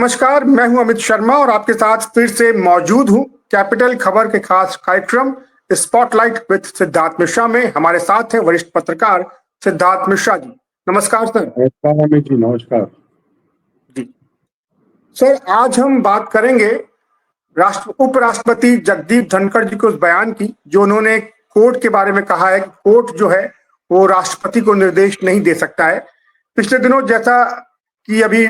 नमस्कार, मैं हूं अमित शर्मा और आपके साथ फिर से मौजूद हूं कैपिटल खबर के खास कार्यक्रम स्पॉटलाइट विद सिद्धार्थ मिश्रा में। हमारे साथ हैं वरिष्ठ पत्रकार सिद्धार्थ मिश्रा जी। नमस्कार सर। नमस्कार अमित जी, नमस्कार जी। सर, आज हम बात करेंगे उपराष्ट्रपति जगदीप धनखड़ जी के उस बयान की जो उन्होंने कोर्ट के बारे में कहा है कि कोर्ट जो है वो राष्ट्रपति को निर्देश नहीं दे सकता है। पिछले दिनों जैसा कि अभी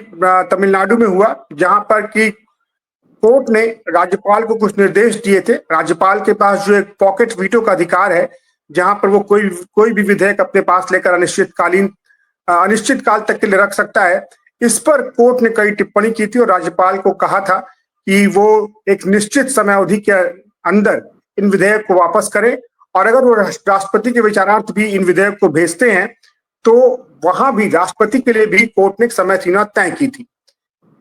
तमिलनाडु में हुआ, जहां पर कि कोर्ट ने राज्यपाल को कुछ निर्देश दिए थे। राज्यपाल के पास जो एक पॉकेट वीटो का अधिकार है, जहां पर वो कोई भी विधेयक अपने पास लेकर अनिश्चित काल तक के लिए रख सकता है। इस पर कोर्ट ने कई टिप्पणी की थी और राज्यपाल को कहा था कि वो एक निश्चित समय अवधि के अंदर इन विधेयक को वापस करें, और अगर वो राष्ट्रपति के विचारार्थ भी इन विधेयक को भेजते हैं तो वहां भी राष्ट्रपति के लिए भी कोर्ट ने एक समय सीमा तय की थी।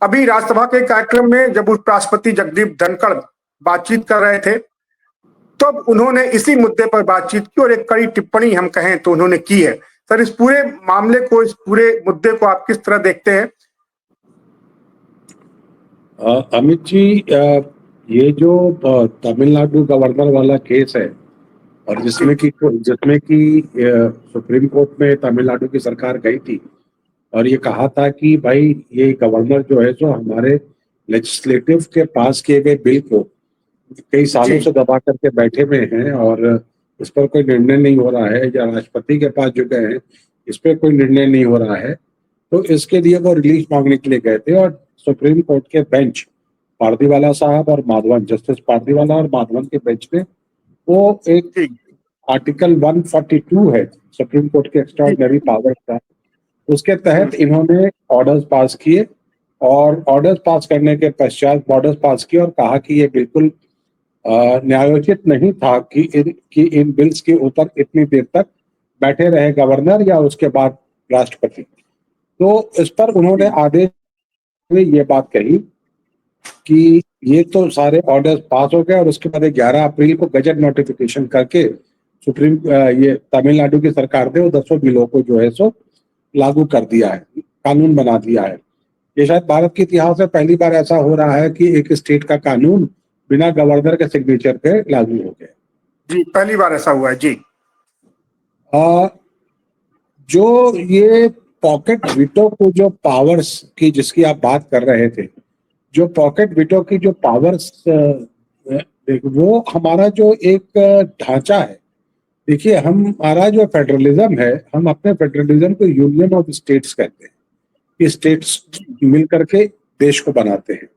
अभी राज्यसभा के कार्यक्रम में जब उपराष्ट्रपति जगदीप धनखड़ बातचीत कर रहे थे, तब उन्होंने इसी मुद्दे पर बातचीत की और एक कड़ी टिप्पणी हम कहें तो उन्होंने की है। सर, इस पूरे मामले को, इस पूरे मुद्दे को आप किस तरह देखते हैं? अमित जी, ये जो तमिलनाडु गवर्नर वाला केस है और जिसमें कि सुप्रीम कोर्ट में तमिलनाडु की सरकार गई थी और ये कहा था कि भाई ये गवर्नर जो है जो हमारे लेजिस्लेटिव के पास किए गए बिल को कई सालों से दबा करके बैठे हुए हैं और इस पर कोई निर्णय नहीं हो रहा है, या राष्ट्रपति के पास जो गए हैं इस पर कोई निर्णय नहीं हो रहा है, तो इसके लिए वो रिलीफ मांगने के लिए गए थे। और सुप्रीम कोर्ट के बेंच, पारदीवाला साहब और माधवन, जस्टिस पारदीवाला और माधवन के बेंच ने वो एक आर्टिकल 142 है सुप्रीम कोर्ट के एक्स्ट्राऑर्डिनरी पावर का, उसके तहत इन्होंने ऑर्डर्स पास किए और ऑर्डर्स पास करने के पश्चात ऑर्डर्स पास किए और कहा कि ये बिल्कुल न्यायोचित नहीं था कि इन बिल्स के ऊपर इतनी देर तक बैठे रहे गवर्नर या उसके बाद राष्ट्रपति। तो इस पर उन्होंने आदेश में ये बात कही कि ये तो सारे ऑर्डर्स पास हो गए और उसके बाद 11 अप्रैल को गजट नोटिफिकेशन करके ये तमिलनाडु की सरकार ने वो 10 बिलों को जो है सो लागू कर दिया है, कानून बना दिया है। ये शायद भारत के इतिहास में पहली बार ऐसा हो रहा है कि एक स्टेट का कानून बिना गवर्नर के सिग्नेचर पे लागू हो गया। जी, पहली बार ऐसा हुआ है जी। जो ये पॉकेट वीटो को जो पावर्स की जिसकी आप बात कर रहे थे, जो पॉकेट वीटो की जो पावर्स, वो हमारा जो एक ढांचा है, देखिए हमारा जो फेडरलिज्म है, हम अपने फेडरलिज्म को यूनियन ऑफ स्टेट्स कहते हैं कि स्टेट्स मिल करके देश को बनाते हैं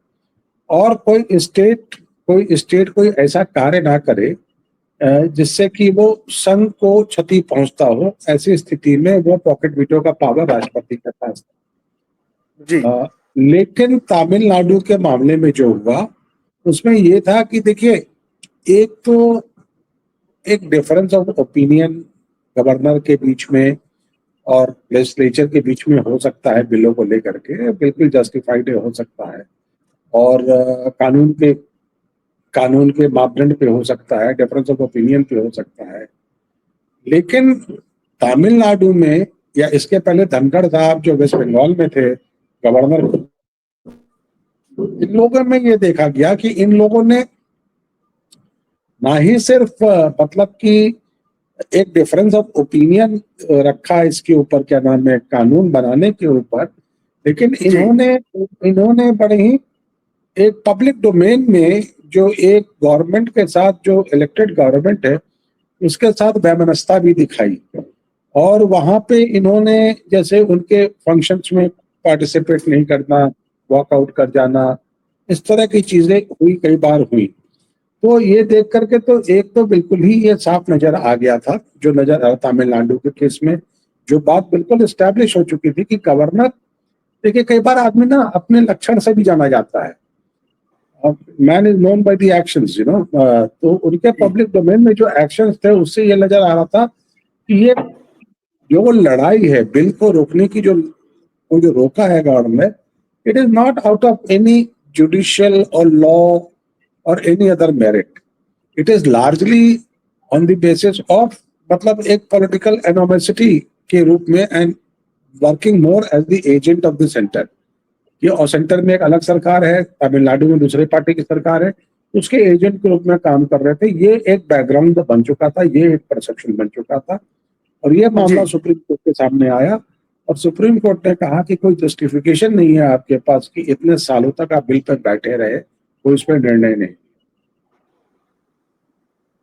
और कोई स्टेट कोई ऐसा कार्य ना करे जिससे कि वो संघ को क्षति पहुंचता हो, ऐसी स्थिति में वो पॉकेट वीटो का पावर राष्ट्रपति के पास जी। लेकिन तमिलनाडु के मामले में जो हुआ उसमें ये था कि देखिए, एक तो एक डिफरेंस ऑफ ओपिनियन गवर्नर के बीच में और लेजिस्लेचर के बीच में हो सकता है, बिलों को लेकर के बिल्कुल जस्टिफाइड हो सकता है और कानून के मापदंड पे हो सकता है, डिफरेंस ऑफ ओपिनियन पे हो सकता है। लेकिन तमिलनाडु में, या इसके पहले धनखड़ साहब जो वेस्ट बंगाल में थे गवर्नर, इन लोगों में ये देखा गया कि इन लोगों ने ना ही सिर्फ मतलब कि एक डिफरेंस ऑफ ओपिनियन रखा इसके ऊपर, क्या नाम है, कानून बनाने के ऊपर, लेकिन इन्होंने बड़े ही एक पब्लिक डोमेन में जो एक गवर्नमेंट के साथ, जो इलेक्टेड गवर्नमेंट है उसके साथ वैमनस्यता भी दिखाई और वहां पे इन्होंने जैसे उनके फंक्शंस में पार्टिसिपेट नहीं करना, वॉकआउट कर जाना, इस तरह की चीजें कई बार हुई। तो ये देख करके तो एक तो बिल्कुल ही ये साफ नजर आ गया था, जो नजर आया तमिलनाडु के केस में, जो बात बिल्कुल एस्टैब्लिश हो चुकी थी कि गवर्नर, देखिए कई बार आदमी ना अपने लक्षण से भी जाना जाता है, man is known by the actions, तो उनके पब्लिक डोमेन में जो एक्शंस थे उससे ये नजर आ रहा था कि ये जो लड़ाई है बिल को रोकने की, जो रोका है government, it is not out of any judicial और लॉ और any other merit, it is largely on the basis of, मतलब एक पॉलिटिकल एनोमेसिटी के रूप में, and working more as the agent of the centre, कि और सेंटर में एक अलग सरकार है, तमिलनाडु में दूसरे पार्टी की सरकार है, उसके एजेंट के रूप में काम कर रहे थे। ये एक बैकग्राउंड बन चुका था, ये एक परसेप्शन बन चुका था, और ये मामला जी सुप्रीम कोर्ट के सामने आया और सुप्रीम कोर्ट ने कहा कि कोई जस्टिफिकेशन नहीं है आपके पास कि इतने सालों तक आप बिल पर बैठे रहे, कोई इस पर निर्णय नहीं।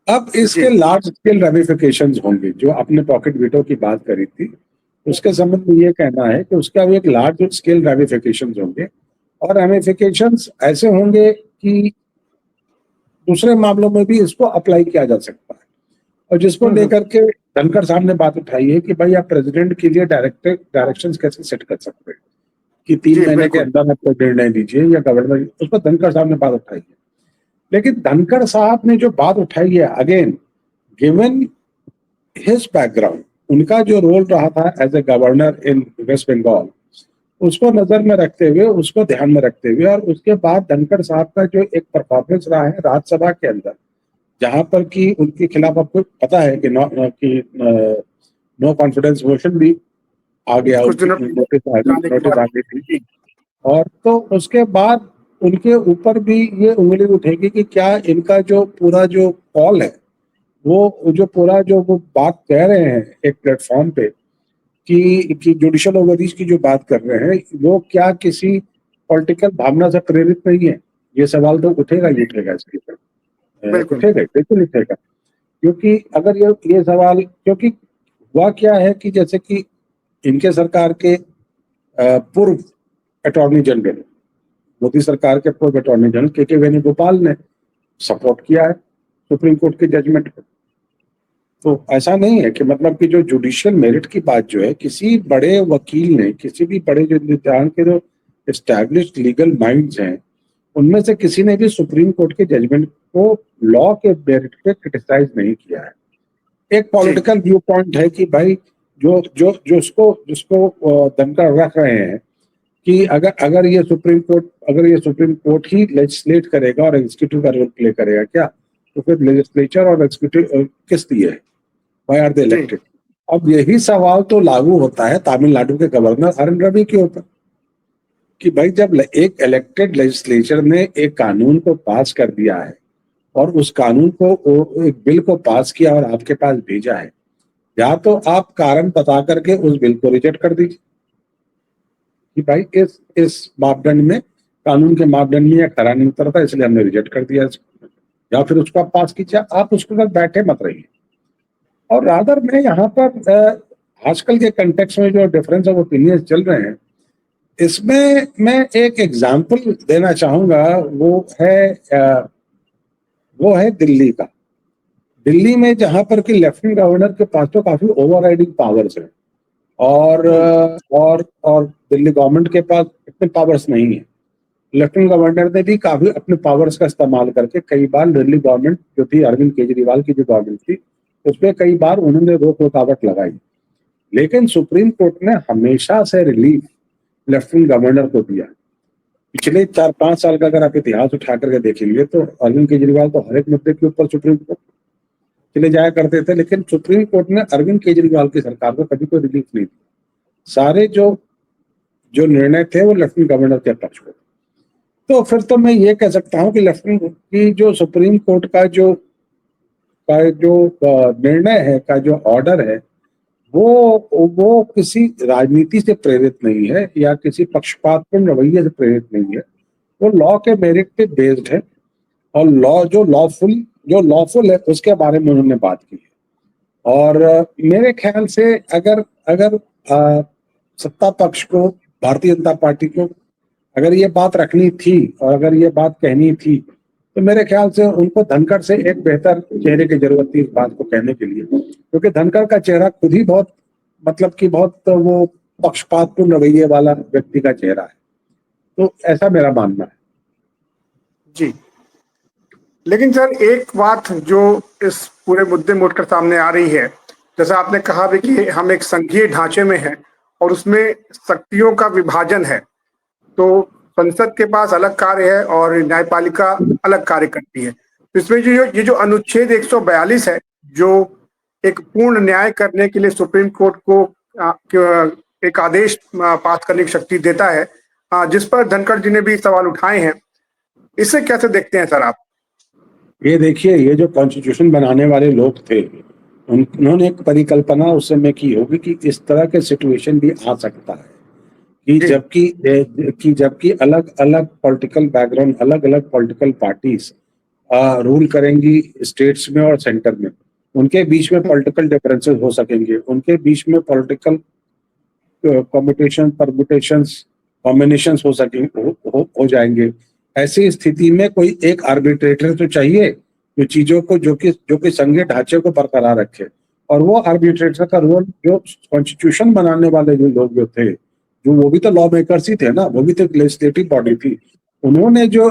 अब जी इसके लार्ज स्केल रेमिफिकेशंस होंगे। जो आपने पॉकेट वीटो की बात करी थी, उसके संबंध में ये कहना है कि उसका भी एक लार्ज स्केल रेमिफिकेशंस होंगे, और रेमिफिकेशंस ऐसे होंगे कि दूसरे मामलों में भी इसको अप्लाई किया जा सकता है। और जिसको लेकर के धनखड़ साहब ने बात उठाई है कि भाई आप प्रेसिडेंट के लिए डायरेक्शंस कैसे सेट कर सकते हैं कि 3 जी महीने के बिल्कुल। अंदर आप कोई निर्णय दीजिए, या गवर्नर, उस पर धनखड़ साहब ने बात उठाई है। लेकिन धनखड़ साहब ने जो बात उठाई है, अगेन गिवन हिज बैकग्राउंड, उनका जो रोल रहा था as a governor in West Bengal, उसको नजर में रखते हुए, उसको ध्यान में रखते हुए, और उसके बाद धनखड़ साहब का जो एक परफॉर्मेंस रहा है राज्यसभा के अंदर, जहां पर कि उनके खिलाफ आपको पता है कि नो कॉन्फिडेंस मोशन भी आ गया, कुछ उनकी दिनों पहले जाने के नोटिस बाद। आ गई थी। जी और तो उसके बाद उनके ऊपर भी ये उंगली उठेगी कि क्या इनका जो पूरा जो कॉल है, वो जो पूरा जो वो बात कह रहे हैं एक प्लेटफॉर्म पे कि जुडिशियल ओवररीच की जो बात कर रहे हैं, वो क्या किसी पॉलिटिकल भावना से प्रेरित नहीं है। ये सवाल तो उठेगा ही उठेगा इसके ऊपर, बिल्कुल। उठेगा, बिल्कुल उठेगा। क्योंकि अगर ये सवाल, क्योंकि हुआ क्या है कि जैसे कि इनके सरकार के पूर्व अटॉर्नी जनरल, मोदी सरकार के पूर्व अटॉर्नी जनरल के वेणुगोपाल ने सपोर्ट किया है सुप्रीम कोर्ट के जजमेंट को। तो ऐसा नहीं है कि मतलब कि जो जुडिशियल मेरिट की बात जो है, किसी बड़े वकील ने, किसी भी बड़े जो निर्धारण के जो एस्टैब्लिश्ड लीगल माइंड्स हैं, उनमें से किसी ने भी सुप्रीम कोर्ट के जजमेंट को लॉ के मेरिट पे क्रिटिसाइज नहीं किया है। एक जी पॉलिटिकल व्यू पॉइंट है कि भाई जो जो जो उसको जिसको दमकर रख रहे हैं कि अगर ये सुप्रीम कोर्ट ही लेजिस्लेट करेगा और एग्जीक्यूटिव का रोल प्ले करेगा क्या, तो फिर लेजिस्लेचर और एग्जीक्यूटिव किस लिए है, व्हाई आर दे जी इलेक्टेड। अब यही सवाल तो लागू होता है तमिलनाडु के गवर्नर अरुण रवि के ऊपर कि भाई जब एक इलेक्टेड लेजिस्लेचर ने एक कानून को पास कर दिया है, और उस कानून को, एक बिल को पास किया और आपके पास भेजा है, या तो आप कारण बता करके उस बिल को रिजेक्ट कर दीजिए कि भाई इस मापदंड में, कानून के मापदंड में यह खरा नहीं उतरता, इसलिए हमने रिजेक्ट कर दिया इसको, या फिर उसको आप पास कीजिए, आप उसके साथ बैठे मत रहिए। और रादर में यहाँ पर आजकल के कंटेक्स्ट में जो डिफरेंस ऑफ ओपिनियन चल रहे हैं, इसमें मैं एक एग्जाम्पल देना चाहूंगा, वो है दिल्ली का। दिल्ली में जहां पर कि लेफ्टिनेंट गवर्नर के पास तो काफी ओवरराइडिंग पावर्स है, और दिल्ली गवर्नमेंट के पास इतने पावर्स नहीं है। लेफ्टिनेंट गवर्नर ने भी काफी अपने पावर्स का इस्तेमाल करके कई बार दिल्ली गवर्नमेंट जो थी, अरविंद केजरीवाल की जो गवर्नमेंट थी, उस पर कई बार उन्होंने रोक रुकावट लगाई। लेकिन सुप्रीम कोर्ट ने हमेशा से रिलीफ लेफ्टिनेंट गवर्नर को दिया। पिछले 4-5 साल का अगर आप इतिहास उठा करके देखेंगे तो अरविंद केजरीवाल तो हर एक मुद्दे के ऊपर सुप्रीम कोर्ट चले जाया करते थे, लेकिन सुप्रीम कोर्ट ने अरविंद केजरीवाल की सरकार को कभी कोई रिलीफ नहीं दिया। सारे जो जो निर्णय थे वो लेफ्टिनेंट गवर्नर के पक्ष में। तो फिर तो मैं ये कह सकता हूँ कि लेफ्टिनेंट की जो सुप्रीम कोर्ट का जो निर्णय है, का जो ऑर्डर है, वो किसी राजनीति से प्रेरित नहीं है या किसी पक्षपातपूर्ण रवैये से प्रेरित नहीं है। वो लॉ के मेरिट पे बेस्ड है, और जो लॉफुल है उसके बारे में उन्होंने बात की है। और मेरे ख्याल से अगर अगर सत्ता पक्ष को, भारतीय जनता पार्टी को अगर ये बात रखनी थी और अगर ये बात कहनी थी, तो मेरे ख्याल से उनको धनखड़ से एक बेहतर चेहरे की जरूरत थी इस बात को कहने के लिए, क्योंकि धनखड़ का चेहरा खुद ही बहुत, मतलब कि बहुत वो पक्षपातपूर्ण रवैये वाला व्यक्ति का चेहरा है। तो ऐसा मेरा मानना है। जी। लेकिन सर एक बात जो इस पूरे मुद्दे में उठकर सामने आ रही है, जैसा आपने कहा भी कि हम एक संघीय ढांचे में हैं और उसमें शक्तियों का विभाजन है, तो संसद के पास अलग कार्य है और न्यायपालिका अलग कार्य करती है। तो इसमें जो ये जो अनुच्छेद 142 है, जो एक पूर्ण न्याय करने के लिए सुप्रीम कोर्ट को एक आदेश पास करने की शक्ति देता है, जिस पर धनखड़ जी ने भी सवाल उठाए हैं, इसे कैसे देखते हैं सर आप? ये देखिए, ये जो कॉन्स्टिट्यूशन बनाने वाले लोग थे, उन्होंने एक परिकल्पना उस समय की होगी कि इस तरह के सिचुएशन भी आ सकता है कि जी, जबकि अलग अलग पॉलिटिकल बैकग्राउंड, अलग अलग पॉलिटिकल पार्टीज रूल करेंगी स्टेट्स में और सेंटर में, उनके बीच में पॉलिटिकल डिफरेंसेस हो सकेंगे, उनके बीच में पॉलिटिकल कॉम्बिनेशन परमुटेशंस कॉम्बिनेशंस हो सकेंगे, हो जाएंगे। ऐसी स्थिति में कोई एक आर्बिट्रेटर तो चाहिए जो चीजों को, जो कि संघीय ढांचे को बरकरार रखे। और वो आर्बिट्रेटर का रोल, जो कॉन्स्टिट्यूशन बनाने वाले जो लोग जो थे, जो वो भी तो लॉ मेकर्स ही थे ना, वो भी तो लेजिस्लेटिव बॉडी थी। उन्होंने जो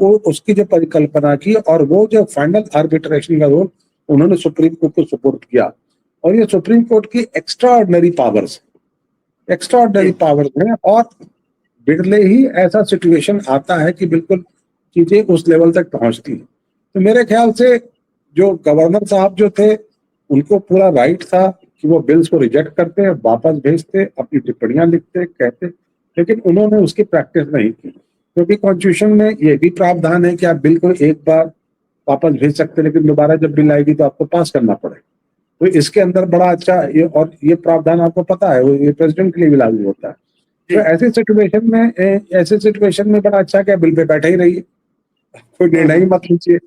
उसकी जो परिकल्पना की और वो जो फाइनल आर्बिट्रेशन का रोल उन्होंने सुप्रीम कोर्ट को सुपुर्द किया। और ये सुप्रीम कोर्ट की एक्स्ट्राऑर्डिनरी पावर्स हैं, और बिरले ही ऐसा सिचुएशन आता है कि बिल्कुल चीजें उस लेवल तक पहुंचती हैं। तो मेरे ख्याल से जो गवर्नर साहब जो थे, उनको पूरा राइट था कि वो बिल्स को रिजेक्ट करते, वापस भेजते, अपनी टिप्पणियां लिखते, कहते, लेकिन उन्होंने उसकी प्रैक्टिस नहीं की, क्योंकि कॉन्स्टिट्यूशन में ये भी प्रावधान है कि आप बिल को एक बार वापस भेज सकते, लेकिन दोबारा जब बिल आएगी तो आपको पास करना पड़ेगा। तो इसके अंदर बड़ा अच्छा ये प्रावधान आपको पता है, ये प्रेसिडेंट के लिए भी लागू होता है। तो ऐसे सिचुएशन में बड़ा अच्छा क्या बिल पे बैठे ही रहिए, कोई निर्णय ही मत लीजिए।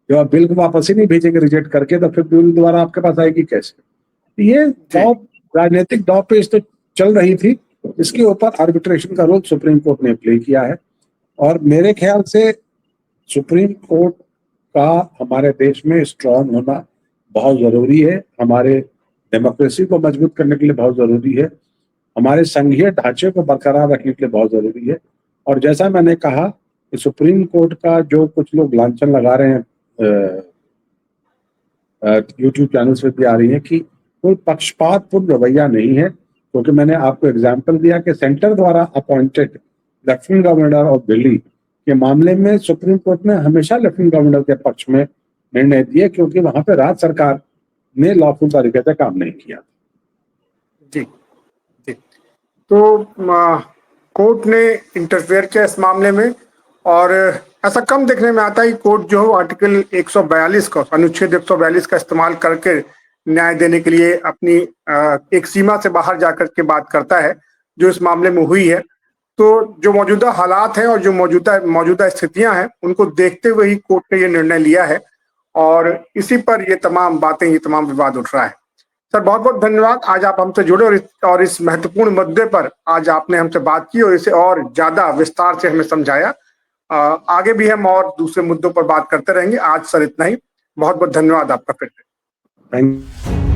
जब आप बिल को वापस ही नहीं भेजेंगे रिजेक्ट करके, तो फिर बिल दोबारा आपके पास आएगी कैसे? ये राजनीतिक दांव पेच तो चल रही थी, इसके ऊपर आर्बिट्रेशन का रोल सुप्रीम कोर्ट ने प्ले किया है। और मेरे ख्याल से सुप्रीम कोर्ट का हमारे देश में स्ट्रांग होना बहुत जरूरी है, हमारे डेमोक्रेसी को मजबूत करने के लिए बहुत जरूरी है, हमारे संघीय ढांचे को बरकरार रखने के लिए बहुत जरूरी है। और जैसा मैंने कहा कि सुप्रीम कोर्ट का जो कुछ लोग लांछन लगा रहे हैं, यूट्यूब चैनल्स पे भी आ रही है कि कोई पक्षपातपूर्ण रवैया नहीं है, क्योंकि मैंने आपको एग्जाम्पल दिया कि सेंटर द्वारा appointed lieutenant governor of Delhi के मामले में सुप्रीम कोर्ट ने हमेशा लेफ्टिनेंट गवर्नर के पक्ष में निर्णय दिए, क्योंकि वहां पे राज्य सरकार ने लॉफुल तरीके से काम नहीं किया। जी, जी। तो कोर्ट ने इंटरफेयर किया इस मामले में, और ऐसा कम देखने में आता है कि कोर्ट जो आर्टिकल 142 का, अनुच्छेद 142 का इस्तेमाल करके न्याय देने के लिए अपनी एक सीमा से बाहर जाकर के बात करता है, जो इस मामले में हुई है। तो जो मौजूदा हालात हैं और जो मौजूदा स्थितियां हैं, उनको देखते हुए ही कोर्ट ने ये निर्णय लिया है, और इसी पर ये तमाम बातें, ये तमाम विवाद उठ रहा है। सर, बहुत बहुत धन्यवाद, आज आप हमसे जुड़े और इस महत्वपूर्ण मुद्दे पर आज आपने हमसे बात की और इसे और ज्यादा विस्तार से हमें समझाया। आगे भी हम और दूसरे मुद्दों पर बात करते रहेंगे। आज सर इतना ही, बहुत बहुत धन्यवाद आपका फिर से। थैंक